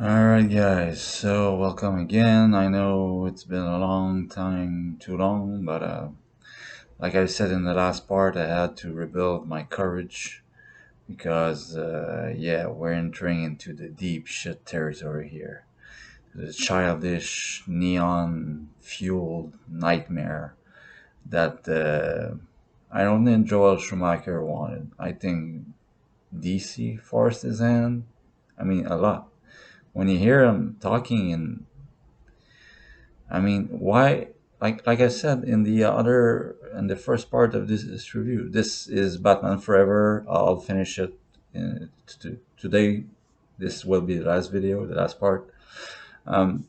Alright, guys, so welcome again. I know it's been a long time, too long, but like I said in the last part, I had to rebuild my courage because, yeah, we're entering into the deep shit territory here. The childish, neon fueled nightmare that I don't think Joel Schumacher wanted. I think DC forced his hand. I mean, a lot. When you hear him talking why? Like I said in the first part of this review, this is Batman Forever. I'll finish it today. This will be the last video, the last part. Um,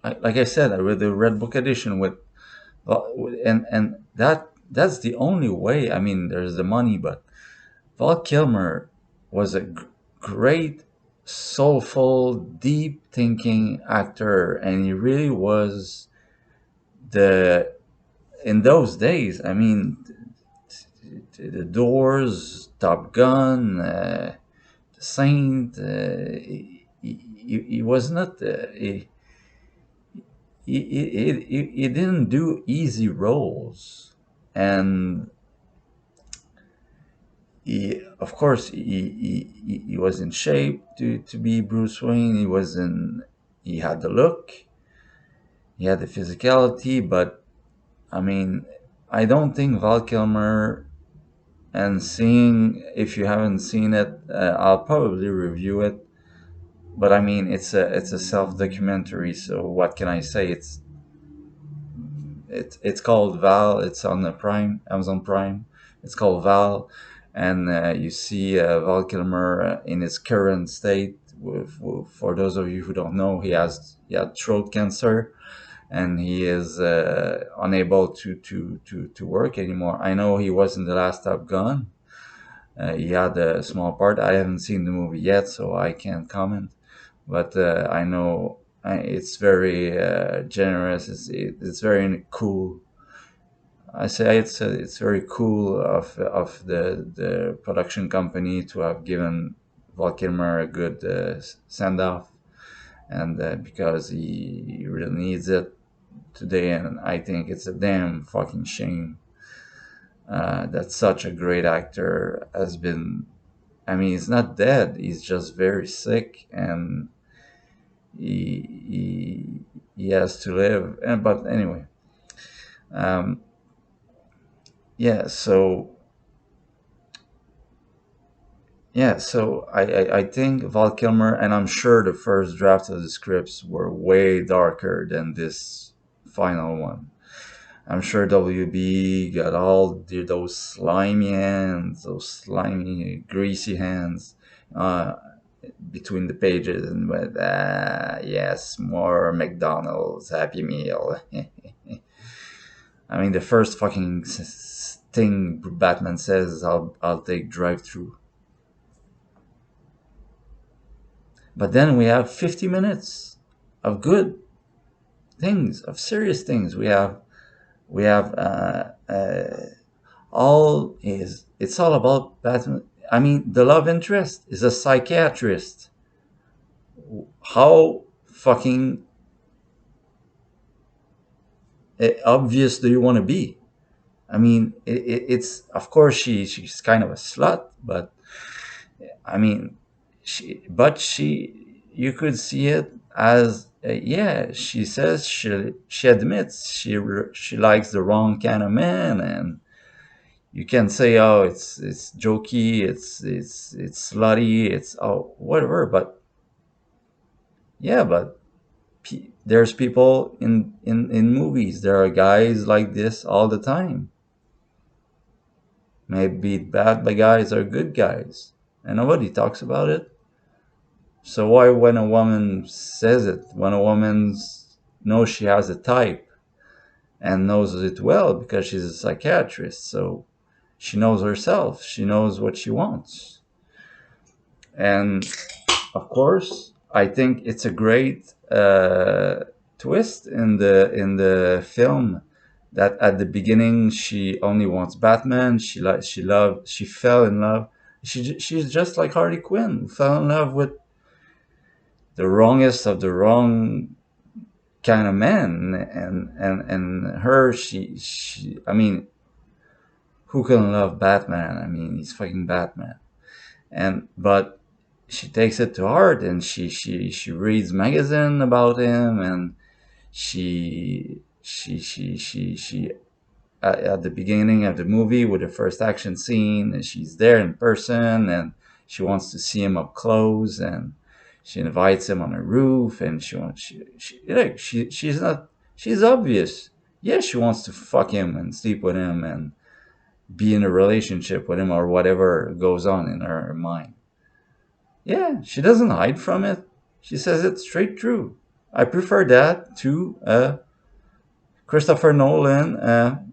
like I said, I read the Red Book edition and that's the only way. I mean, there's the money, but Val Kilmer was a great, soulful, deep thinking actor, and he really was the in those days. I mean, the Doors, Top Gun, Saint. He was not. He didn't do easy roles, and of course, he was in shape to be Bruce Wayne. He had the look, he had the physicality, but I mean, I don't think Val Kilmer. And seeing, if you haven't seen it, I'll probably review it. But I mean, it's a self documentary, so what can I say? It's called Val. It's on the Prime, Amazon Prime. It's called Val, and you see Val Kilmer in his current state. For those of you who don't know, he had throat cancer, and he is unable to work anymore. I know he was in the last Top Gun. He had a small part. I haven't seen the movie yet, so I can't comment. But I know it's very generous. It's very cool. I say it's very cool of the production company to have given Val Kilmer a good send off, and because he really needs it today, and I think it's a damn fucking shame that such a great actor has been. I mean, he's not dead. He's just very sick, and he has to live. And but anyway, um, yeah. I think Val Kilmer, and I'm sure the first draft of the scripts were way darker than this final one. I'm sure WB got those slimy hands, those slimy, greasy hands. Uh, Between the pages and went, yes, more McDonald's Happy Meal. I mean, the first fucking thing Batman says is, I'll take drive through. But then we have 50 minutes of good things, of serious things. We have all is it's all about Batman. I mean, the love interest is a psychiatrist. How fucking obvious do you want to be? I mean, it's of course she's kind of a slut, but I mean, she you could see it as yeah. She says she admits she likes the wrong kind of man, and you can say, oh, it's jokey, it's slutty, it's oh whatever, but yeah, but there's people in movies. There are guys like this all the time. Maybe bad guys are good guys, and nobody talks about it. So why, when a woman says it, when a woman knows she has a type and knows it well because she's a psychiatrist, so she knows herself, she knows what she wants, and of course, I think it's a great twist in the film that at the beginning she only wants Batman. She fell in love. She's just like Harley Quinn, who fell in love with the wrongest of the wrong kind of man. And her, she I mean, who can love Batman? I mean, he's fucking Batman. And but she takes it to heart, and she reads magazine about him, and she at the beginning of the movie with the first action scene, and she's there in person, and she wants to see him up close, and she invites him on a roof, and she's not, she's obvious. Yeah, she wants to fuck him and sleep with him and be in a relationship with him or whatever goes on in her mind. Yeah, she doesn't hide from it. She says it straight through. I prefer that to Christopher Nolan.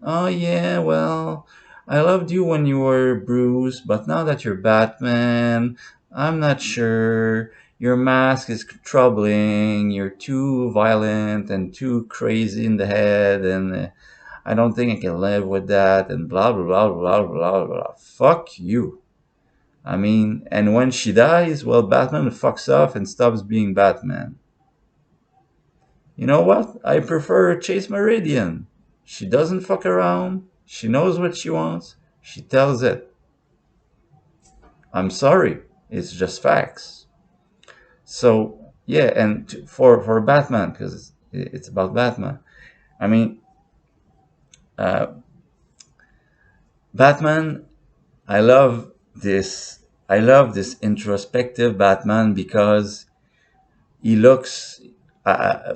Oh yeah, well, I loved you when you were Bruce, but now that you're Batman, I'm not sure. Your mask is troubling. You're too violent and too crazy in the head, and I don't think I can live with that. And blah blah blah blah blah blah. Fuck you. I mean, and when she dies, well, Batman fucks off and stops being Batman. You know what? I prefer Chase Meridian. She doesn't fuck around. She knows what she wants. She tells it. I'm sorry. It's just facts. So yeah, and for Batman, because it's about Batman. I mean, uh, Batman. I love this. I love this introspective Batman because he looks,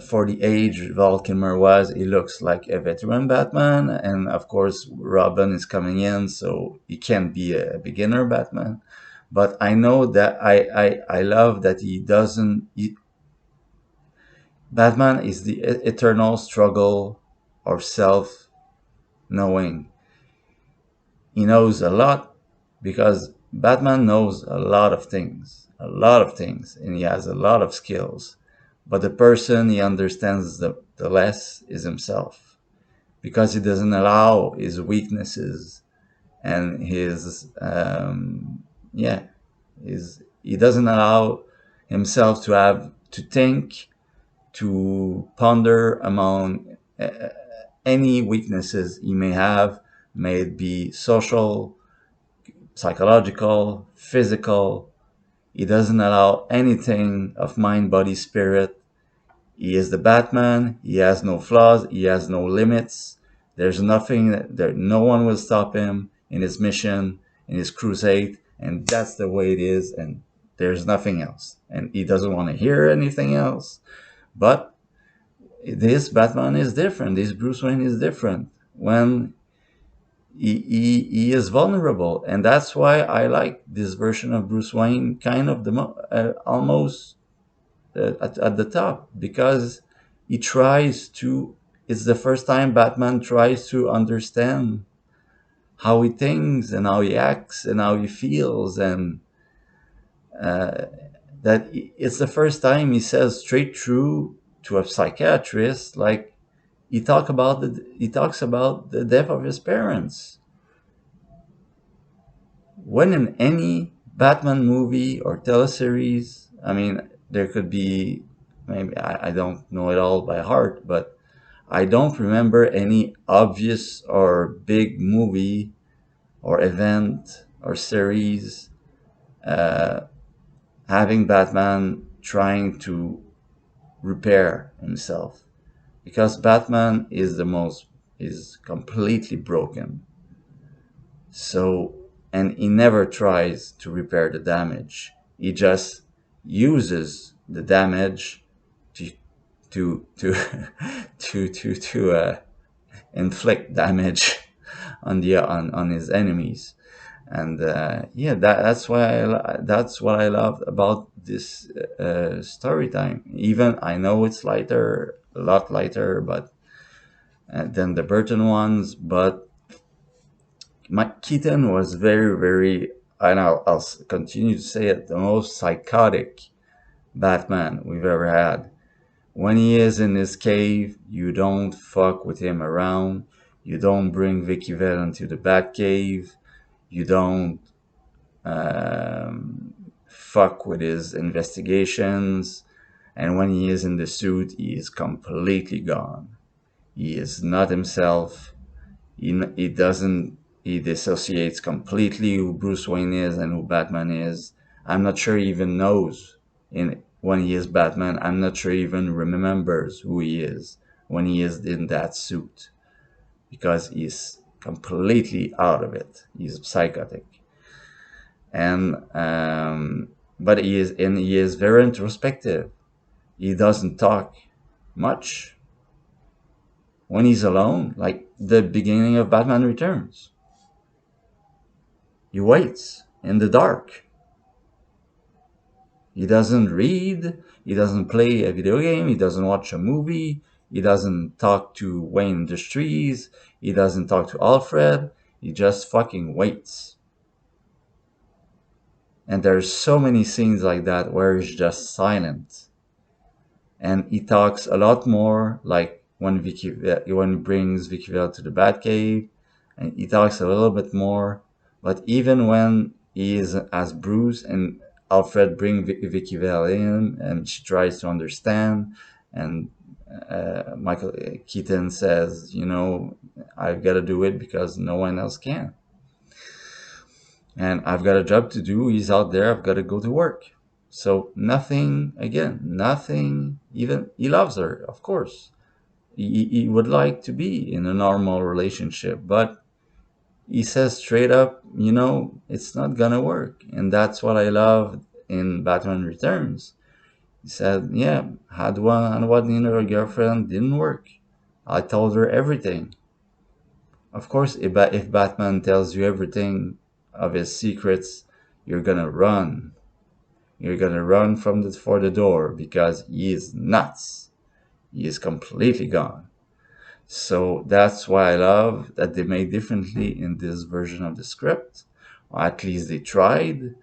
for the age Val Kilmer was, he looks like a veteran Batman, and of course Robin is coming in, so he can't be a beginner Batman. But I know that I love that he doesn't. Batman is the eternal struggle of self knowing. He knows a lot because Batman knows a lot of things, and he has a lot of skills. But the person he understands the less is himself because he doesn't allow his weaknesses and his, yeah, he doesn't allow himself to have to think, to ponder among any weaknesses he may have, may it be social, psychological, physical. He doesn't allow anything of mind, body, spirit. He is the Batman. He has no flaws. He has no limits. There's nothing that there. No one will stop him in his mission, in his crusade, and that's the way it is. And there's nothing else. And he doesn't want to hear anything else. But this Batman is different. This Bruce Wayne is different. When he is vulnerable, and that's why I like this version of Bruce Wayne, kind of almost at the top, because he tries to. It's the first time Batman tries to understand how he thinks and how he acts and how he feels, and uh, that it's the first time he says straight through to a psychiatrist, like he talks about the death of his parents. When in any Batman movie or teleseries, I mean, there could be, maybe I don't know it all by heart, but I don't remember any obvious or big movie or event or series uh, having Batman trying to repair himself, because Batman is completely broken. So, and he never tries to repair the damage. He just uses the damage to to to inflict damage on on his enemies. And yeah, that's why that's what I love about this story time. Even I know it's lighter, a lot lighter, but than the Burton ones, but Mike Keaton was very, very, and I'll continue to say it, the most psychotic Batman we've ever had. When he is in his cave, you don't fuck with him around. You don't bring Vicky Vale into the Batcave. You don't fuck with his investigations. And when he is in the suit, he is completely gone. He is not himself. He doesn't, he dissociates completely who Bruce Wayne is and who Batman is. I'm not sure he even knows when he is Batman. I'm not sure he even remembers who he is when he is in that suit because he's completely out of it. He's psychotic, and but he is very introspective. He doesn't talk much when he's alone, like the beginning of Batman Returns. He waits in the dark. He doesn't read. He doesn't play a video game. He doesn't watch a movie. He doesn't talk to Wayne Industries. He doesn't talk to Alfred. He just fucking waits. And there's so many scenes like that where he's just silent. And he talks a lot more, like when he brings Vicky Vale to the Batcave, and he talks a little bit more. But even when he is as Bruce and Alfred bring Vicky Vale in, and she tries to understand, and Michael Keaton says, I've got to do it because no one else can, and I've got a job to do. He's out there. I've got to go to work. So nothing, again, nothing, even he loves her, of course. He would like to be in a normal relationship, but he says straight up, it's not gonna work. And that's what I love in Batman Returns. He said, yeah, had one in her girlfriend, didn't work. I told her everything. Of course, if Batman tells you everything of his secrets, you're gonna run. You're gonna run for the door because he is nuts. He is completely gone. So that's why I love that they made differently in this version of the script. Or at least they tried,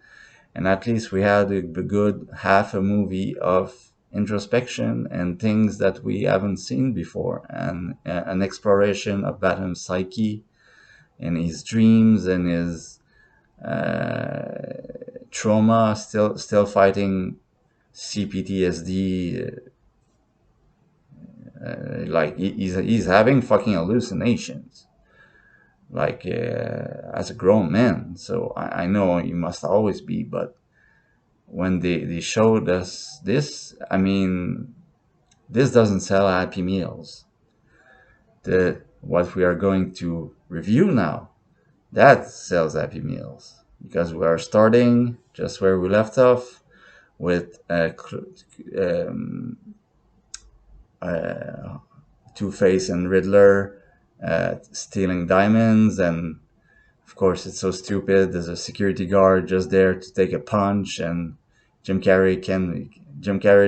and at least we had a good half a movie of introspection and things that we haven't seen before, and an exploration of Batman's psyche and his dreams and his trauma, still fighting CPTSD. Like he's having fucking hallucinations, like as a grown man. So I know he must always be, but when they showed us this, I mean, this doesn't sell Happy Meals. The what we are going to review now, that sells Happy Meals, because we are starting just where we left off with Two-Face and Riddler stealing diamonds, and of course it's so stupid. There's a security guard just there to take a punch, and Jim Carrey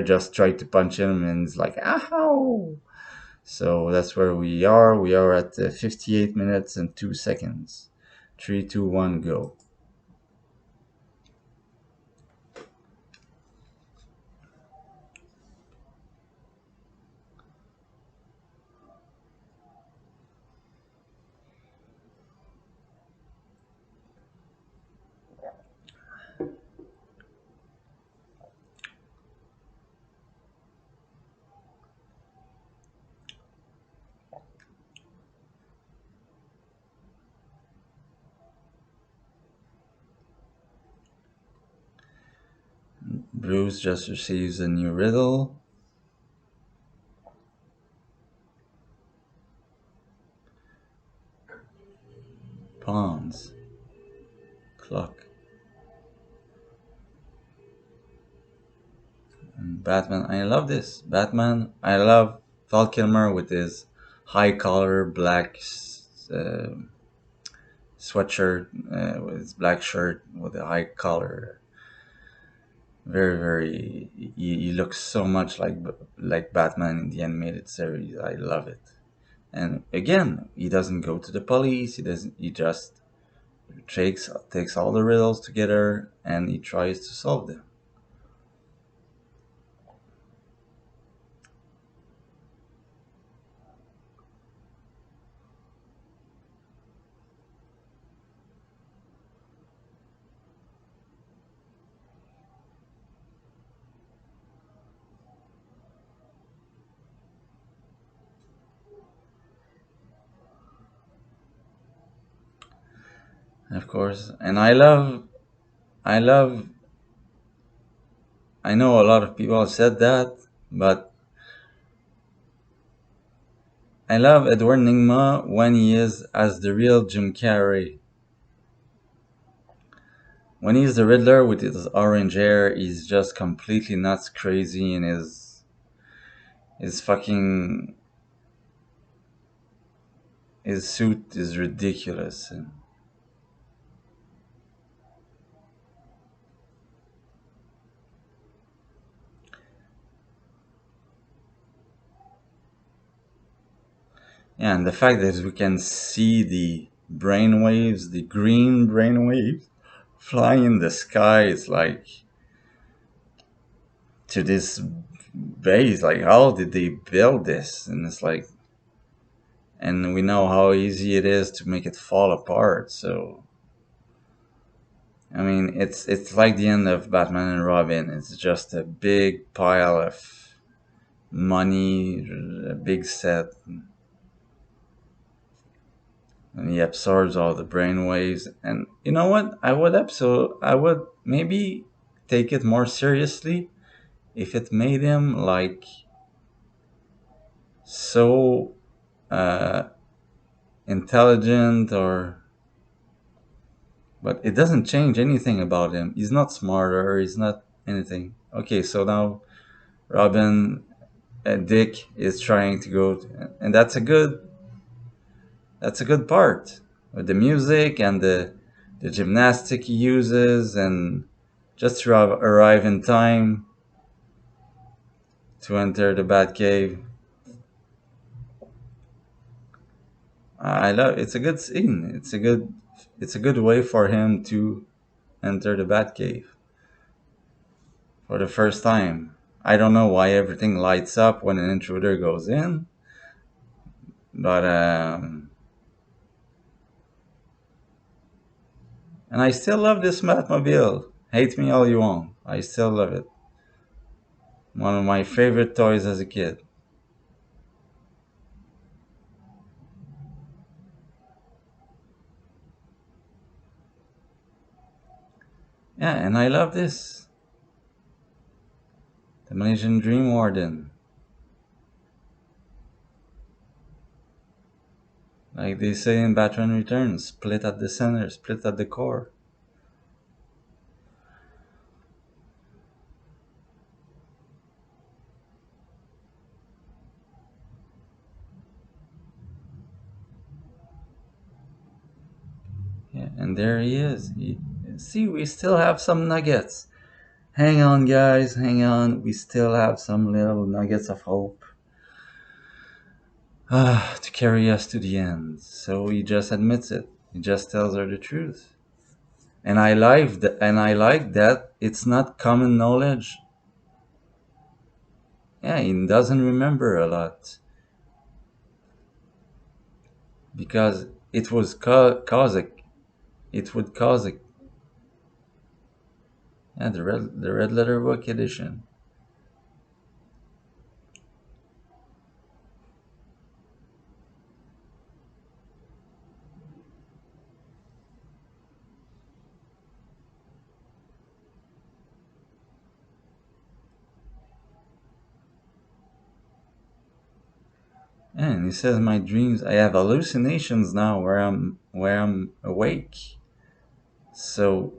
just tried to punch him, and it's like, ow! So that's where we are. We are at 58 minutes and 2 seconds. 3, 2, 1, go. Bruce just receives a new riddle. Pawns. Clock. And Batman. I love this. Batman. I love Val Kilmer with his high collar black uh, sweatshirt, with his black shirt with a high collar. Very, very. He looks so much like Batman in the animated series. I love it. And again, he doesn't go to the police. He doesn't. He just takes all the riddles together and he tries to solve them. of course. And I love. I know a lot of people have said that, but I love Edward Nygma when he is as the real Jim Carrey. When he's the Riddler with his orange hair, he's just completely nuts, crazy, and his fucking his suit is ridiculous. And yeah, and the fact that we can see the brainwaves, the green brainwaves, flying in the sky, it's like to this base. Like, how did they build this? And it's like, and we know how easy it is to make it fall apart. So I mean, it's like the end of Batman and Robin. It's just a big pile of money, a big set, and he absorbs all the brainwaves. And you know what? I would maybe take it more seriously if it made him like so uh, intelligent, or but it doesn't change anything about him. He's not smarter. He's not anything. Okay, so now Robin, Dick is trying to go, and that's a good part with the music and the gymnastic he uses, and just to arrive in time to enter the Batcave. I love. It's a good scene. It's a good way for him to enter the Batcave for the first time. I don't know why everything lights up when an intruder goes in, but and I still love this Batmobile. Hate me all you want. I still love it. One of my favorite toys as a kid. Yeah, and I love this. The Malaysian Dream Warden. Like they say in Batman Returns, split at the center, split at the core. Yeah, and there he is. See, we still have some nuggets. Hang on, guys, hang on. We still have some little nuggets of hope to carry us to the end. So he just admits it. He just tells her the truth. And I like that it's not common knowledge. Yeah, he doesn't remember a lot because it was cause a, it would cause a, yeah, the red letter book edition. And he says my dreams. I have hallucinations now where I'm awake. So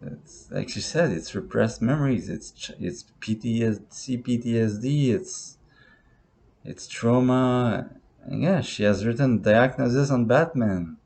it's like she said, it's repressed memories. It's PTSD, PTSD. It's trauma. And yeah, she has written diagnosis on Batman.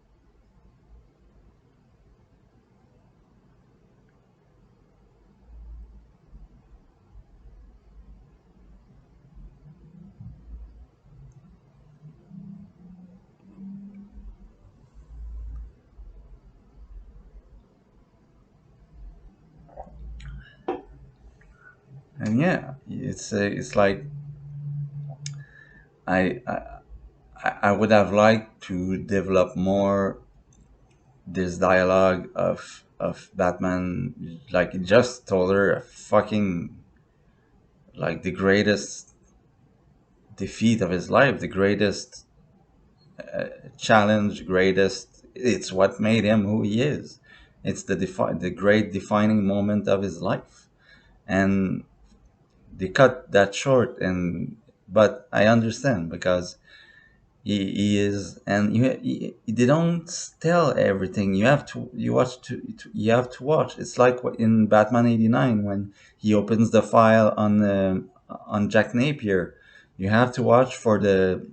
And yeah, it's like I, I I would have liked to develop more this dialogue of Batman. Like, he just told her a fucking, like, the greatest defeat of his life, the greatest challenge, greatest it's what made him who he is. It's the great defining moment of his life, and they cut that short. And but I understand because he is, and they don't tell everything. You have to you watch you have to watch. It's like in Batman '89 when he opens the file on Jack Napier. You have to watch for the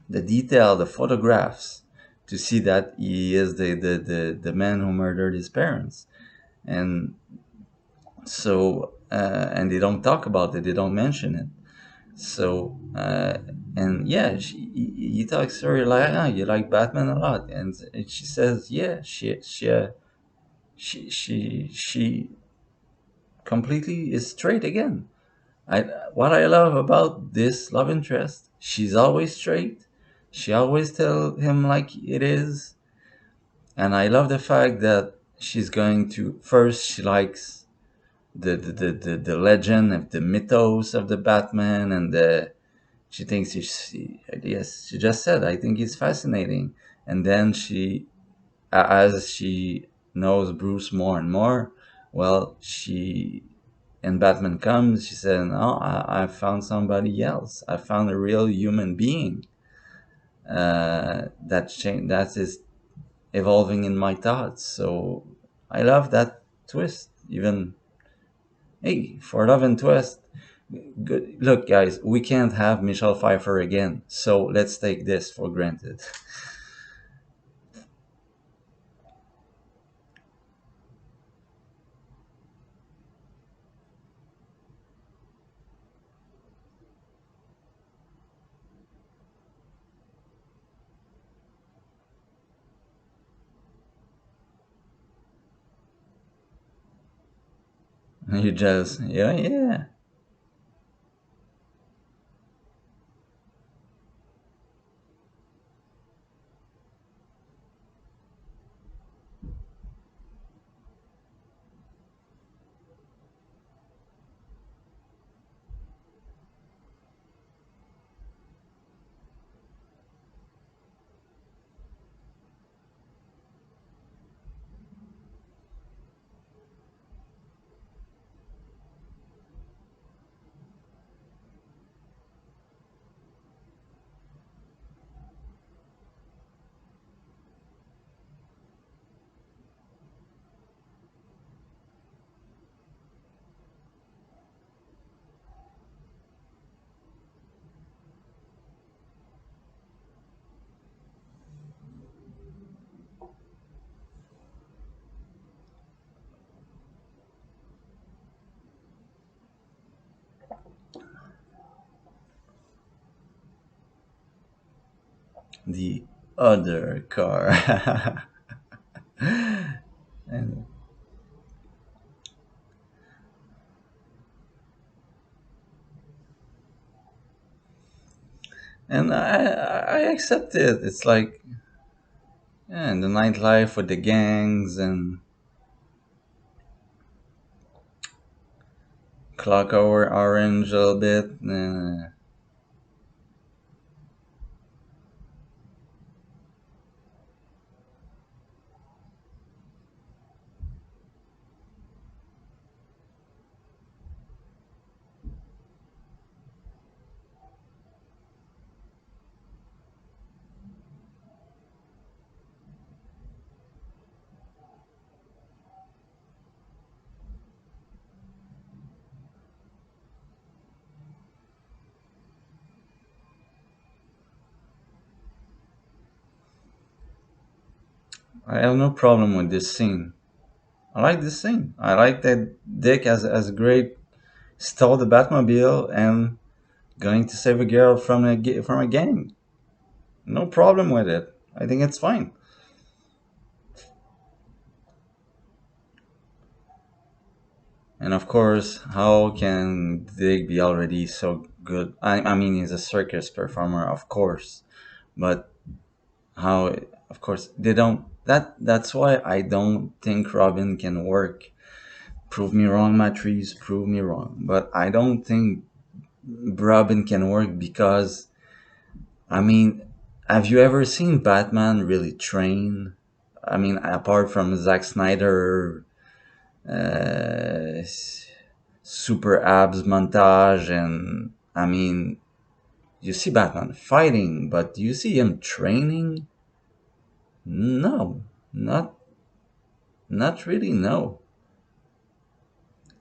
detail, the photographs, to see that he is the man who murdered his parents. And so and they don't talk about it, they don't mention it. So and yeah, he talks to her like, ah, you like Batman a lot, and she says, yeah, she completely is straight again. I What I love about this love interest, she's always straight. She always tell him like it is, and I love the fact that she's going to first. She likes the legend of the mythos of the Batman, and she thinks yes, she just said, I think he's fascinating. And then as she knows Bruce more and more, well, and Batman comes, she said, no, I found somebody else. I found a real human being that is evolving in my thoughts. So I love that twist. Even, hey, for love and twist, good. Look, guys, we can't have Michelle Pfeiffer again, so let's take this for granted. You just, yeah, yeah. The other car. and and I accept it. It's like, yeah, and the nightlife with the gangs and clock over orange a little bit. I have no problem with this scene. I like this scene. I like that Dick as a great stole the Batmobile and going to save a girl from from a gang. No problem with it. I think it's fine. And of course, how can Dick be already so good? I mean, he's a circus performer, of course, but how? Of course, they don't. That's why I don't think Robin can work. Prove me wrong, Matrice. Prove me wrong, but I don't think Robin can work because I mean, have you ever seen Batman really train? I mean, apart from Zack Snyder, uh, super abs montage, and I mean, you see Batman fighting, but do you see him training? No, not not really. No,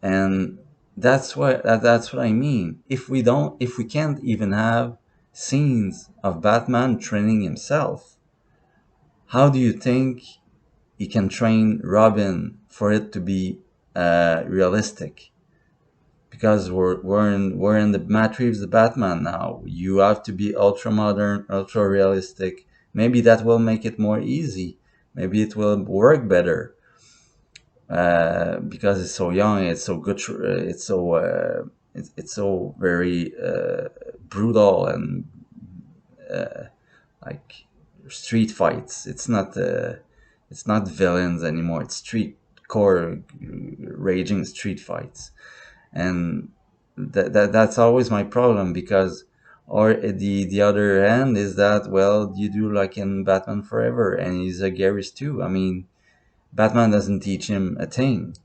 and that's what I mean. If we can't even have scenes of Batman training himself, how do you think he can train Robin for it to be realistic? Because we're in the Matt Reeves the Batman now. You have to be ultra modern, ultra realistic. Maybe that will make it more easy. Maybe it will work better because it's so young. It's so good. It's so very brutal and like street fights. It's not villains anymore. It's street core raging street fights, and that's always my problem because or the other hand is that well you do like in Batman Forever and he's a Garrus too. I mean Batman doesn't teach him a thing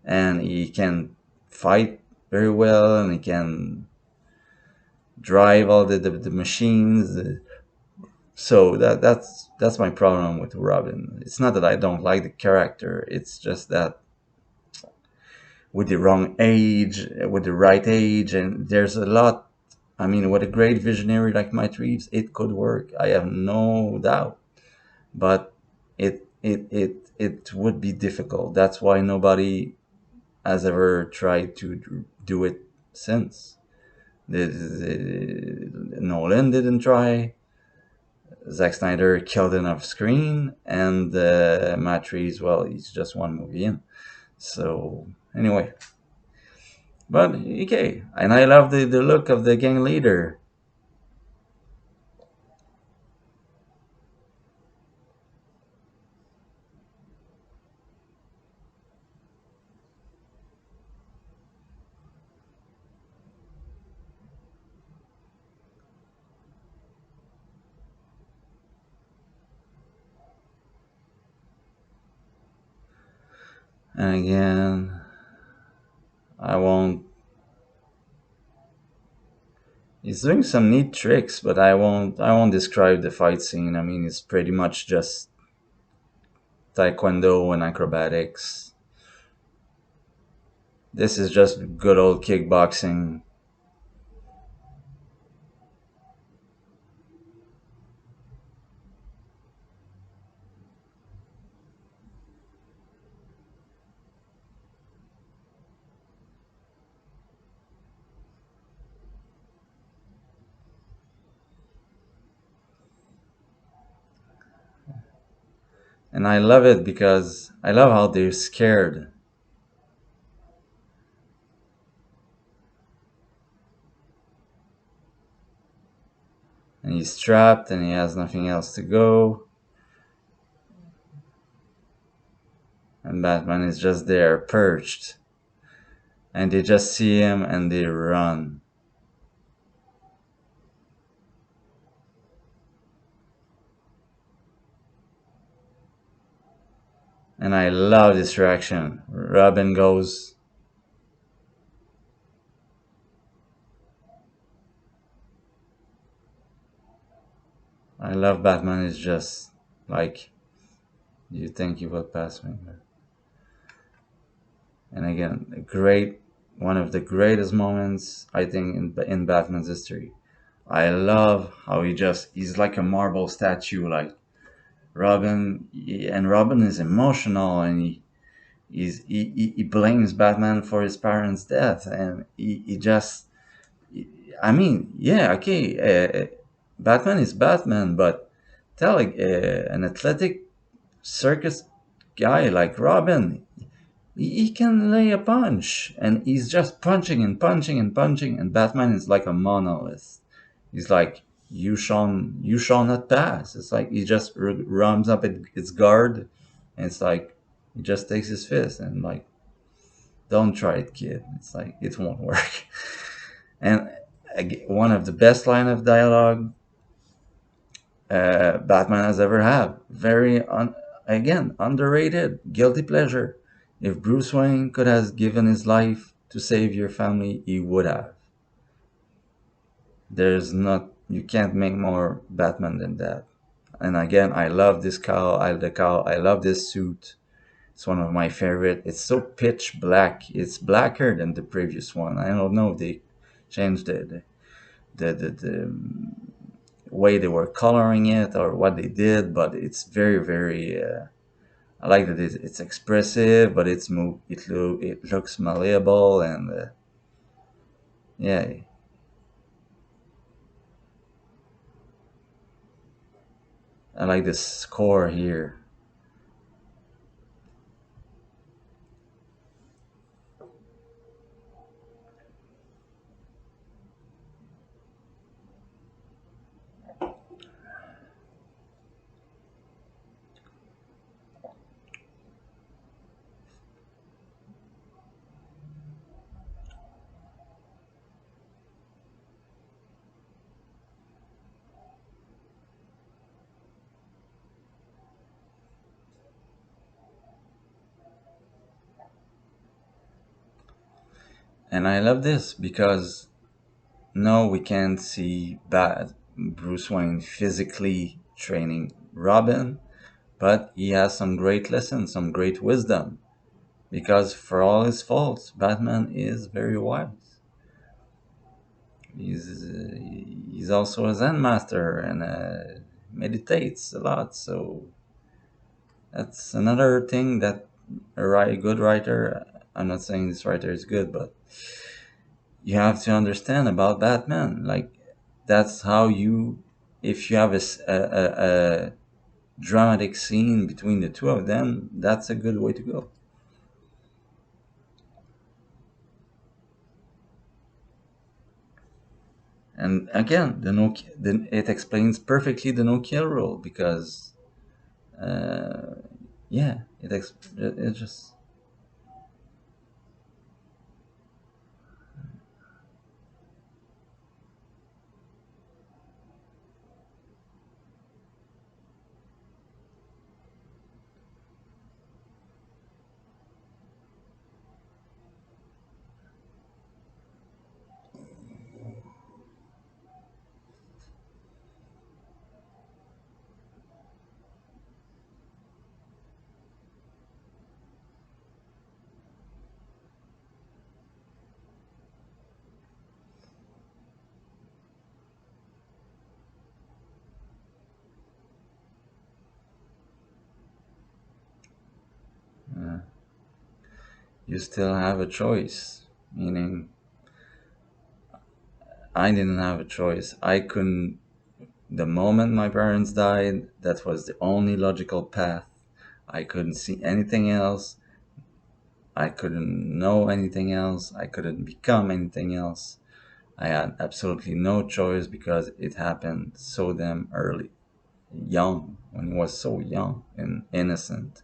and he can fight very well and he can drive all the machines. So that's my problem with Robin. It's not that I don't like the character. It's just that with the wrong age, with the right age, and there's a lot. I mean, with a great visionary like Mike Reeves, it could work. I have no doubt, but it would be difficult. That's why nobody has ever tried to do it since. Nolan didn't try. Zack Snyder killed it off screen, and Matt Reeves, well, he's just one movie in. So anyway, but okay, and I love the look of the gang leader. And again, I won't. He's doing some neat tricks, but I won't. I won't describe the fight scene. I mean, it's pretty much just taekwondo and acrobatics. This is just good old kickboxing. And I love it because I love how they're scared. And he's trapped and he has nothing else to go. And Batman is just there, perched. And they just see him and they run. And I love this reaction. Robin goes, I love Batman is just like, you think you will pass me. And again, a great, one of the greatest moments, I think, in Batman's history. I love how he's like a marble statue, like and Robin is emotional and he blames Batman for his parents' death, and he just, I mean, yeah, okay, Batman is Batman, but tell like an athletic circus guy like Robin, he can lay a punch, and he's just punching and punching and punching, and Batman is like a monolith. He's like, you shall not pass. It's like he just rams up its guard, and it's like he just takes his fist and like, don't try it, kid. It's like it won't work. And one of the best line of dialogue Batman has ever had. Again, underrated, guilty pleasure. If Bruce Wayne could have given his life to save your family, he would have. There's not, you can't make more Batman than that. And again, I love this cowl. I love this suit. It's one of my favorite. It's so pitch black. It's blacker than the previous one. I don't know if they changed the way they were coloring it or what they did, but it's very very. I like that it's expressive, but it looks malleable and yeah. I like the score here. And I love this because no, we can't see bad Bruce Wayne physically training Robin, but he has some great lessons, some great wisdom. Because for all his faults, Batman is very wise. He's also a Zen master and meditates a lot. So that's another thing that good writer. I'm not saying this writer is good, but you have to understand about Batman. Like that's how you, if you have a dramatic scene between the two of them, that's a good way to go. And again, it explains perfectly the no kill rule because uh, yeah, it just uh, you still have a choice. Meaning, I didn't have a choice. I couldn't. The moment my parents died, that was the only logical path. I couldn't see anything else. I couldn't know anything else. I couldn't become anything else. I had absolutely no choice because it happened so damn early, young, when he was so young and innocent.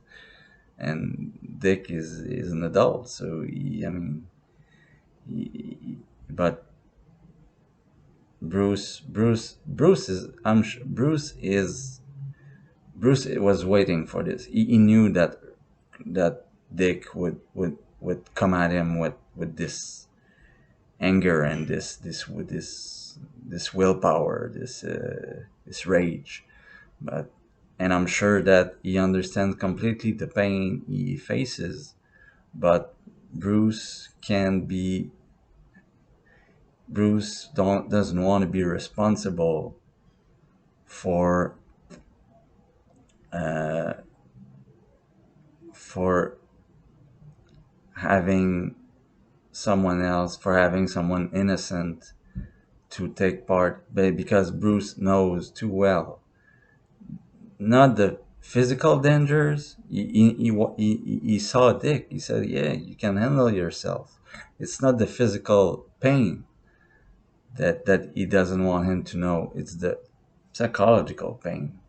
And Dick is an adult, so he, I mean, but Bruce is, Bruce was waiting for this. He knew that Dick would come at him with this anger and this willpower, this rage. But and I'm sure that he understands completely the pain he faces. But Bruce can be Bruce don't doesn't want to be responsible for uh, for having having someone innocent to take part, but because Bruce knows too well not the physical dangers. He saw Dick. He said, "Yeah, you can handle yourself." It's not the physical pain that he doesn't want him to know. It's the psychological pain.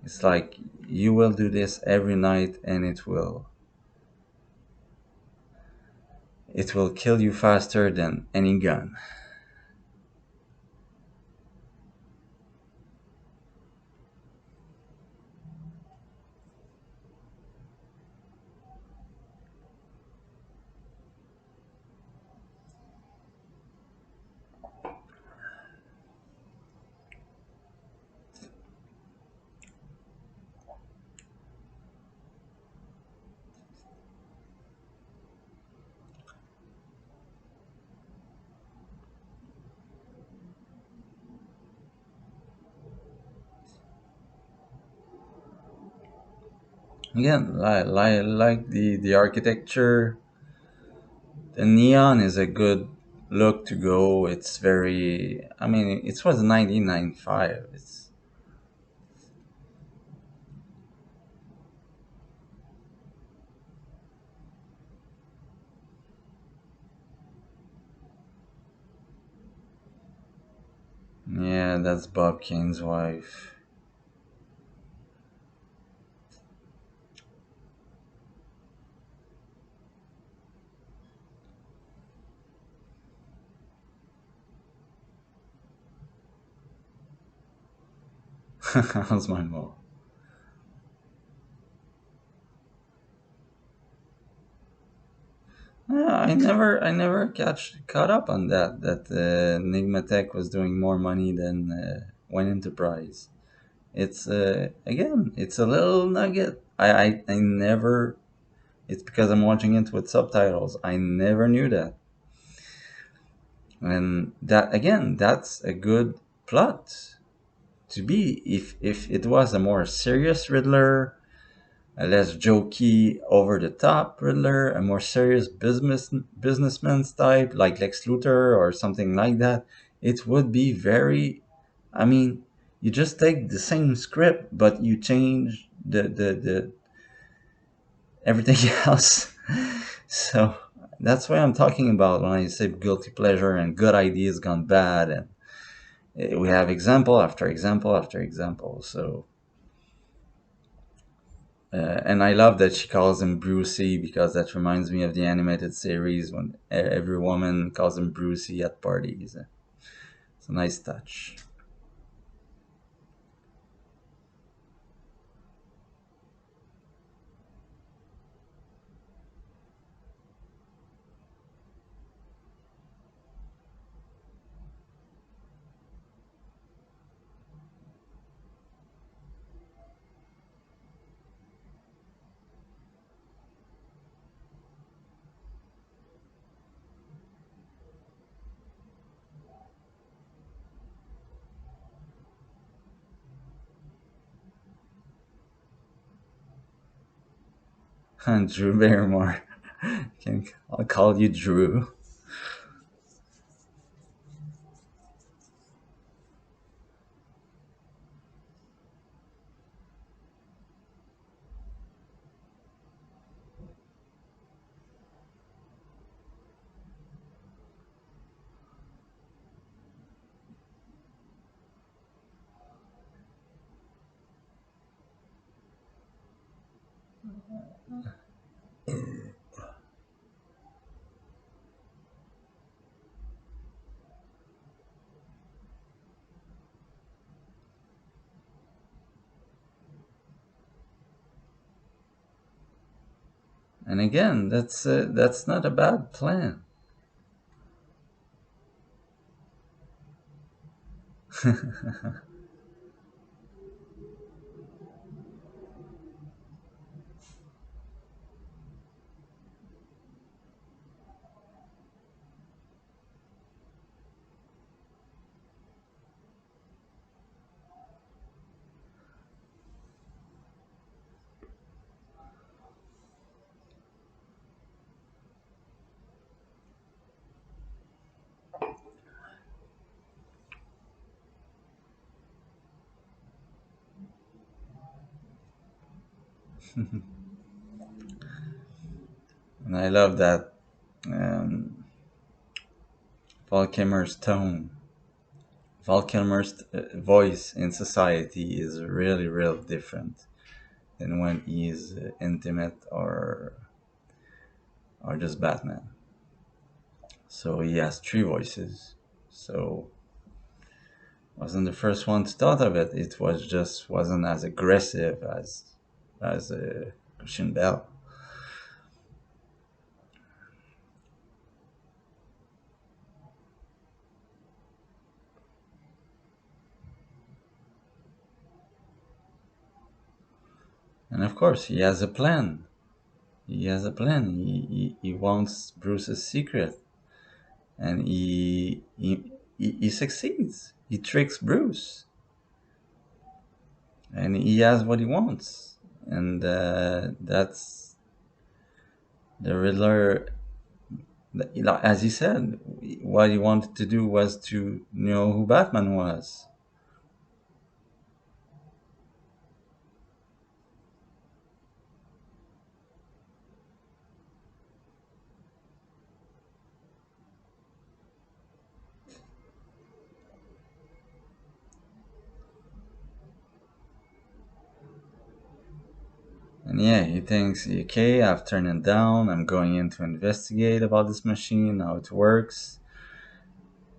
It's like you will do this every night, and it will kill you faster than any gun. Again, like the architecture, the neon is a good look to go. It's very. I mean, it was 1995. It's yeah, that's Bob Kane's wife. How's my mom? Yeah, I never caught up on that. That Enigma Tech was doing more money than One Enterprise. It's again, it's a little nugget. I never. It's because I'm watching it with subtitles. I never knew that, and that again, that's a good plot to be. If it was a more serious Riddler, a less jokey, over the top Riddler, a more serious businessman's type like Lex Luthor or something like that, it would be very. I mean, you just take the same script, but you change the everything else. So that's what I'm talking about when I say guilty pleasure and good ideas gone bad, and we have example after example after example. So and I love that she calls him Brucey because that reminds me of the animated series when every woman calls him Brucey at parties. It's a nice touch. Drew Barrymore. I'll call you Drew. And again, that's not a bad plan. And I love that um, Val Kilmer's tone. Val Kilmer's voice in society is really, real different than when he's intimate or just Batman. So he has three voices. So wasn't the first one to thought of it. It was just wasn't as aggressive as Christian Bell. And of course, he has a plan. He has a plan. He wants Bruce's secret, and he succeeds. He tricks Bruce, and he has what he wants. and that's the Riddler. As he said, what he wanted to do was to know who Batman was. And yeah, he thinks, okay, I've turned it down. I'm going in to investigate about this machine, how it works.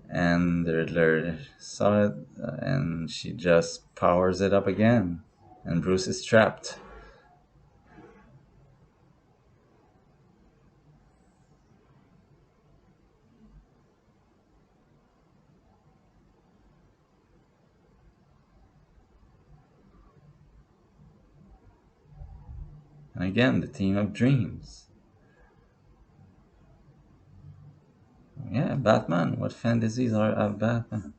And the Riddler saw it, and she just powers it up again. And Bruce is trapped. And again, the theme of dreams. Yeah, Batman. What fantasies are of Batman?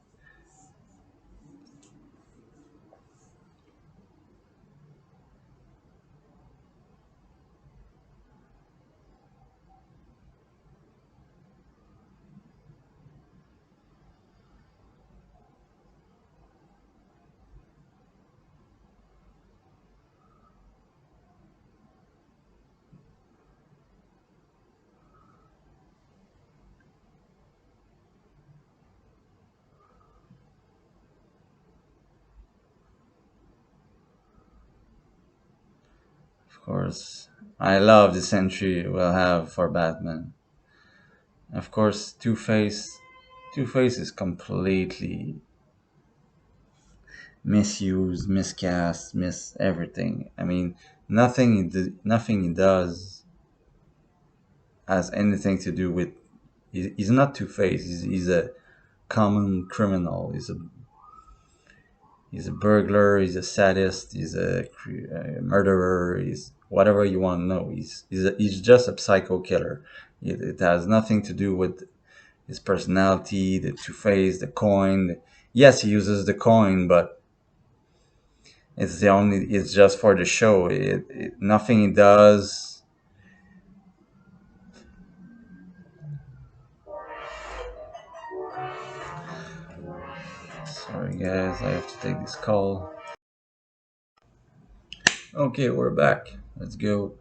Of course, I love this entry we'll have for Batman. Of course, Two Face is completely misused, miscast, miss everything. I mean, nothing he does has anything to do with. He's not Two Face. He's a common criminal. He's a burglar. He's a sadist. He's a murderer. He's whatever you want to know. He's just a psycho killer. It has nothing to do with his personality, the Two Face, the coin. Yes, he uses the coin, but it's just for the show. Nothing he does. Sorry guys, I have to take this call. Okay, we're back. Let's go.